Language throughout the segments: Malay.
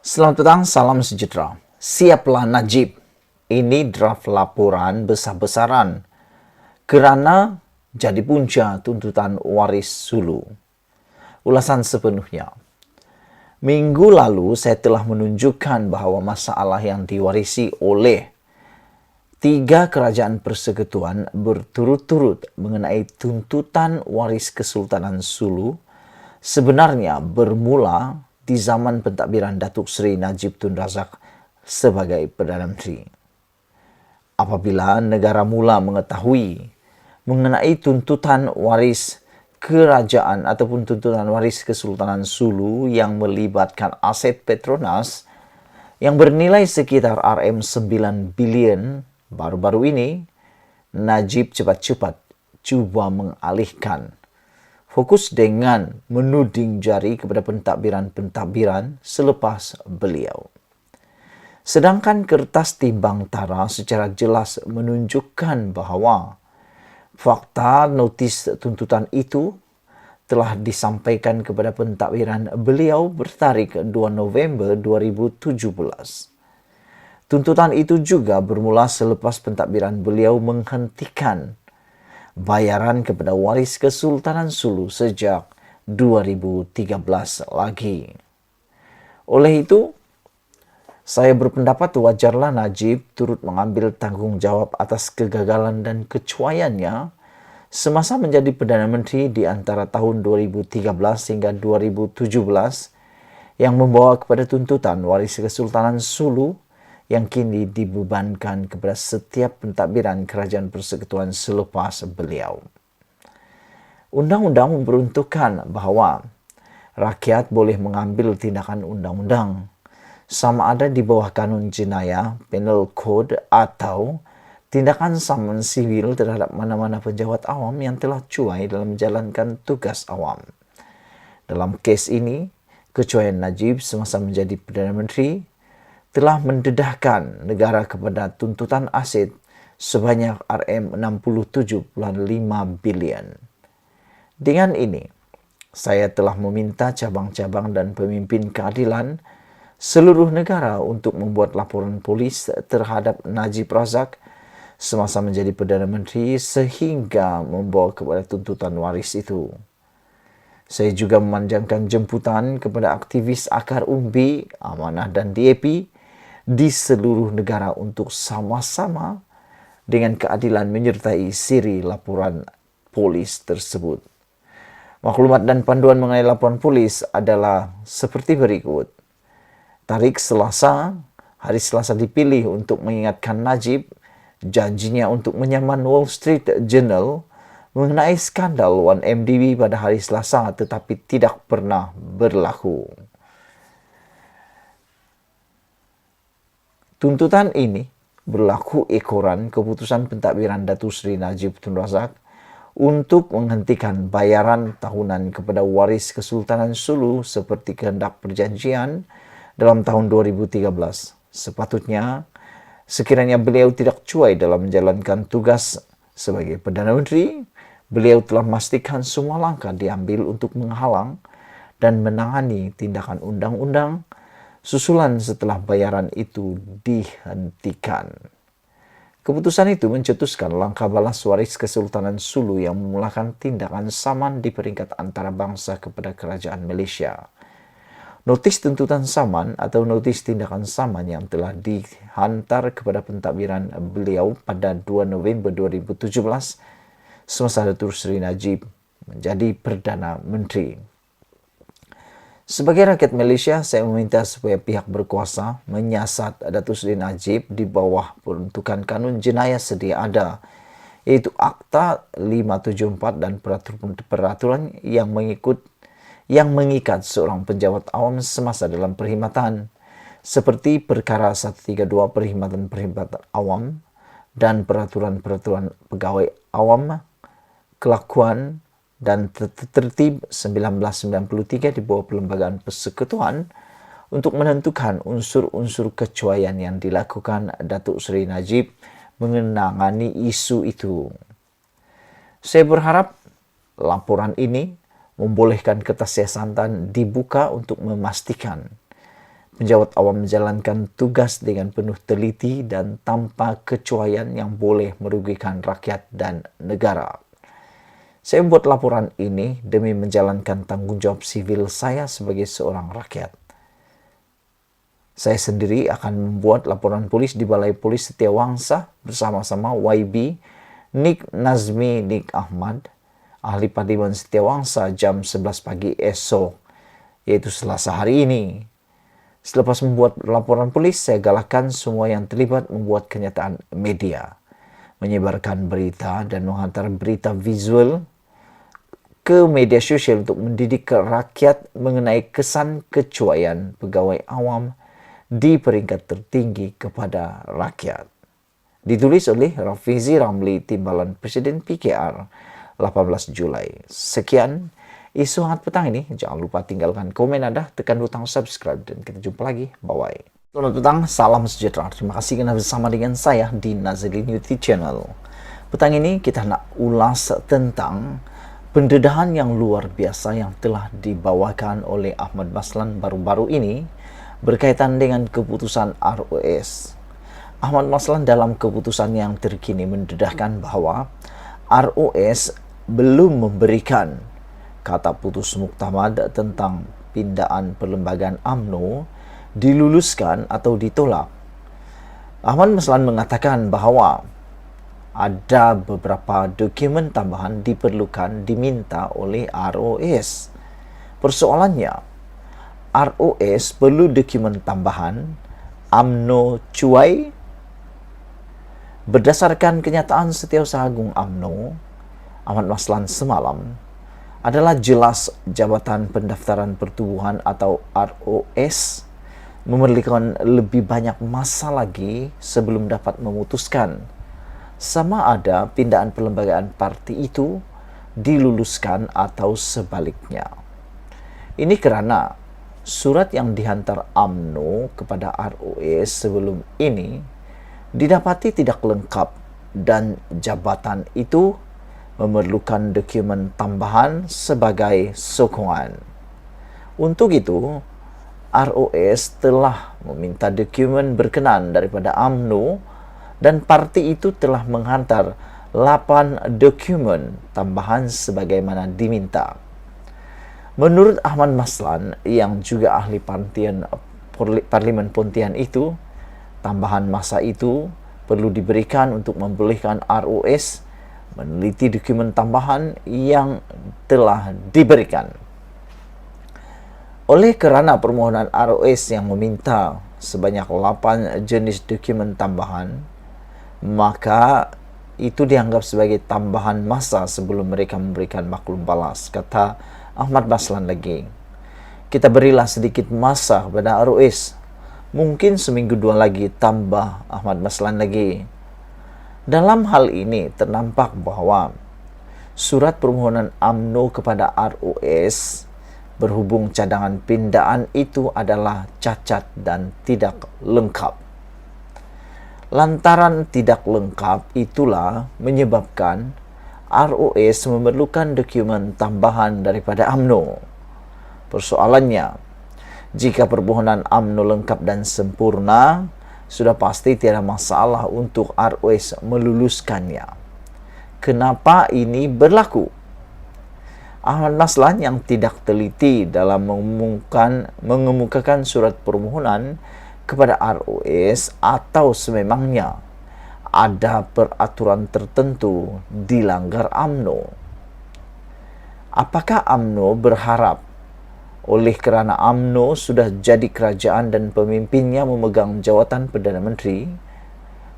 Selamat petang, salam sejahtera. Siaplah Najib. Ini draft laporan besar-besaran kerana jadi punca tuntutan waris Sulu. Ulasan sepenuhnya. Minggu lalu saya telah menunjukkan bahawa masalah yang diwarisi oleh 3 kerajaan persekutuan berturut-turut mengenai tuntutan waris Kesultanan Sulu sebenarnya bermula di zaman pentadbiran Datuk Seri Najib Tun Razak sebagai Perdana Menteri. Apabila negara mula mengetahui mengenai tuntutan waris kerajaan ataupun tuntutan waris Kesultanan Sulu yang melibatkan aset Petronas yang bernilai sekitar RM9 bilion baru-baru ini, Najib cepat-cepat cuba mengalihkan fokus dengan menuding jari kepada pentadbiran-pentadbiran selepas beliau. Sedangkan kertas timbang tara secara jelas menunjukkan bahawa fakta notis tuntutan itu telah disampaikan kepada pentadbiran beliau bertarikh 2 November 2017. Tuntutan itu juga bermula selepas pentadbiran beliau menghentikan bayaran kepada waris Kesultanan Sulu sejak 2013 lagi. Oleh itu, saya berpendapat wajarlah Najib turut mengambil tanggungjawab atas kegagalan dan kecuaiannya semasa menjadi Perdana Menteri di antara tahun 2013 hingga 2017 yang membawa kepada tuntutan waris Kesultanan Sulu yang kini dibebankan kepada setiap pentadbiran kerajaan persekutuan selepas beliau. Undang-undang memperuntukkan bahawa rakyat boleh mengambil tindakan undang-undang sama ada di bawah kanun jenayah, penal code atau tindakan saman sivil terhadap mana-mana pejabat awam yang telah cuai dalam menjalankan tugas awam. Dalam kes ini, kecuaian Najib semasa menjadi Perdana Menteri telah mendedahkan negara kepada tuntutan aset sebanyak RM67.5 bilion. Dengan ini, saya telah meminta cabang-cabang dan pemimpin keadilan seluruh negara untuk membuat laporan polis terhadap Najib Razak semasa menjadi Perdana Menteri sehingga membawa kepada tuntutan waris itu. Saya juga memanjangkan jemputan kepada aktivis Akar Umbi, Amanah dan DAP di seluruh negara untuk sama-sama dengan keadilan menyertai siri laporan polis tersebut. Maklumat dan panduan mengenai laporan polis adalah seperti berikut. Tarikh Selasa, hari Selasa dipilih untuk mengingatkan Najib janjinya untuk menyaman Wall Street Journal mengenai skandal 1MDB pada hari Selasa tetapi tidak pernah berlaku. Tuntutan ini berlaku ekoran keputusan pentadbiran Datuk Seri Najib Tun Razak untuk menghentikan bayaran tahunan kepada waris Kesultanan Sulu seperti kehendak perjanjian dalam tahun 2013. Sepatutnya, sekiranya beliau tidak cuai dalam menjalankan tugas sebagai Perdana Menteri, beliau telah memastikan semua langkah diambil untuk menghalang dan menangani tindakan undang-undang susulan setelah bayaran itu dihentikan. Keputusan itu mencetuskan langkah balas waris Kesultanan Sulu yang memulakan tindakan saman di peringkat antarabangsa kepada Kerajaan Malaysia. Notis tuntutan saman atau notis tindakan saman yang telah dihantar kepada pentadbiran beliau pada 2 November 2017 semasa Datuk Seri Najib menjadi Perdana Menteri. Sebagai rakyat Malaysia, saya meminta supaya pihak berkuasa menyiasat Datuk Seri Najib di bawah peruntukan kanun jenayah sedia ada, iaitu Akta 574 dan peraturan yang mengikat seorang pejabat awam semasa dalam perkhidmatan, seperti Perkara 132 Perkhidmatan Awam dan Peraturan-Peraturan Pegawai Awam, Kelakuan dan Tertib 1993 di bawah Perlembagaan Persekutuan untuk menentukan unsur-unsur kecuaian yang dilakukan Datuk Seri Najib mengenangani isu itu. Saya berharap laporan ini membolehkan kertas siasatan dibuka untuk memastikan Penjawat awam menjalankan tugas dengan penuh teliti dan tanpa kecuaian yang boleh merugikan rakyat dan negara. Saya membuat laporan ini demi menjalankan tanggung jawab sivil saya sebagai seorang rakyat. Saya sendiri akan membuat laporan polis di Balai Polis Setiawangsa bersama-sama YB, Nik Nazmi Nik Ahmad, Ahli Parlimen Setiawangsa jam 11 pagi esok, yaitu Selasa hari ini. Selepas membuat laporan polis, saya galakkan semua yang terlibat membuat kenyataan media, menyebarkan berita dan menghantar berita visual ke media sosial untuk mendidik rakyat mengenai kesan kecuaian pegawai awam di peringkat tertinggi kepada rakyat. Ditulis oleh Rafizi Ramli, Timbalan Presiden PKR, 18 Julai. Sekian isu hangat petang ini. Jangan lupa tinggalkan komen Anda, tekan butang subscribe, dan kita jumpa lagi. Bye-bye. Selamat petang, salam sejahtera. Terima kasih karena bersama dengan saya di Nazilin YouTube Channel. Petang ini kita nak ulas tentang pendedahan yang luar biasa yang telah dibawakan oleh Ahmad Maslan baru-baru ini berkaitan dengan keputusan ROS. Ahmad Maslan dalam keputusan yang terkini mendedahkan bahwa ROS belum memberikan kata putus muktamad tentang pindaan perlembagaan UMNO diluluskan atau ditolak. Ahmad Maslan mengatakan bahwa ada beberapa dokumen tambahan diminta oleh ROS. Persoalannya, ROS perlu dokumen tambahan, UMNO cuai. Berdasarkan kenyataan Setiausaha Agung UMNO, Ahmad Maslan semalam, adalah jelas Jabatan Pendaftaran Pertubuhan atau ROS memerlukan lebih banyak masa lagi sebelum dapat memutuskan sama ada pindaan perlembagaan parti itu diluluskan atau sebaliknya. Ini karena surat yang dihantar UMNO kepada ROS sebelum ini didapati tidak lengkap dan jabatan itu memerlukan dokumen tambahan sebagai sokongan. Untuk itu, ROS telah meminta dokumen berkenan daripada UMNO dan parti itu telah menghantar 8 dokumen tambahan sebagaimana diminta. Menurut Ahmad Maslan yang juga ahli Parlimen Pontian itu, tambahan masa itu perlu diberikan untuk membolehkan ROS meneliti dokumen tambahan yang telah diberikan. Oleh kerana permohonan ROS yang meminta sebanyak 8 jenis dokumen tambahan, maka itu dianggap sebagai tambahan masa sebelum mereka memberikan maklum balas, kata Ahmad Maslan lagi. Kita berilah sedikit masa kepada ROS, mungkin seminggu 2 lagi, tambah Ahmad Maslan lagi. Dalam hal ini ternampak bahwa surat permohonan UMNO kepada ROS berhubung cadangan pindaan itu adalah cacat dan tidak lengkap. Lantaran tidak lengkap itulah menyebabkan ROS memerlukan dokumen tambahan daripada UMNO. Persoalannya, jika permohonan UMNO lengkap dan sempurna, sudah pasti tiada masalah untuk ROS meluluskannya. Kenapa ini berlaku? Ahmad Maslan yang tidak teliti dalam mengemukakan surat permohonan kepada ROS atau sememangnya ada peraturan tertentu dilanggar UMNO. Apakah UMNO berharap oleh kerana UMNO sudah jadi kerajaan dan pemimpinnya memegang jawatan Perdana Menteri,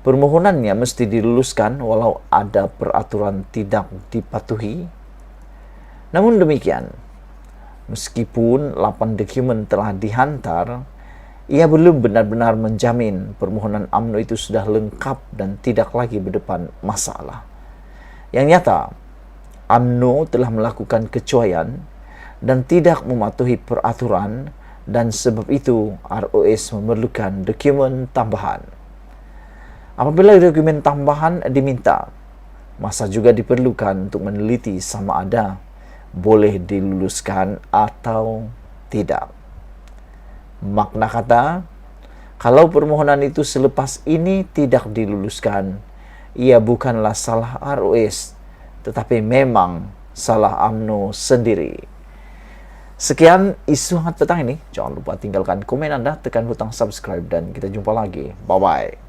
permohonannya mesti diluluskan walau ada peraturan tidak dipatuhi? Namun demikian, meskipun 8 dokumen telah dihantar, ia belum benar-benar menjamin permohonan UMNO itu sudah lengkap dan tidak lagi berdepan masalah. Yang nyata, UMNO telah melakukan kecuaian dan tidak mematuhi peraturan, dan sebab itu ROS memerlukan dokumen tambahan. Apabila dokumen tambahan diminta, masa juga diperlukan untuk meneliti sama ada boleh diluluskan atau tidak. Makna kata, kalau permohonan itu selepas ini tidak diluluskan, ia bukanlah salah ROS, tetapi memang salah UMNO sendiri. Sekian isu hangat petang ini. Jangan lupa tinggalkan komen Anda, tekan butang subscribe, dan kita jumpa lagi. Bye-bye.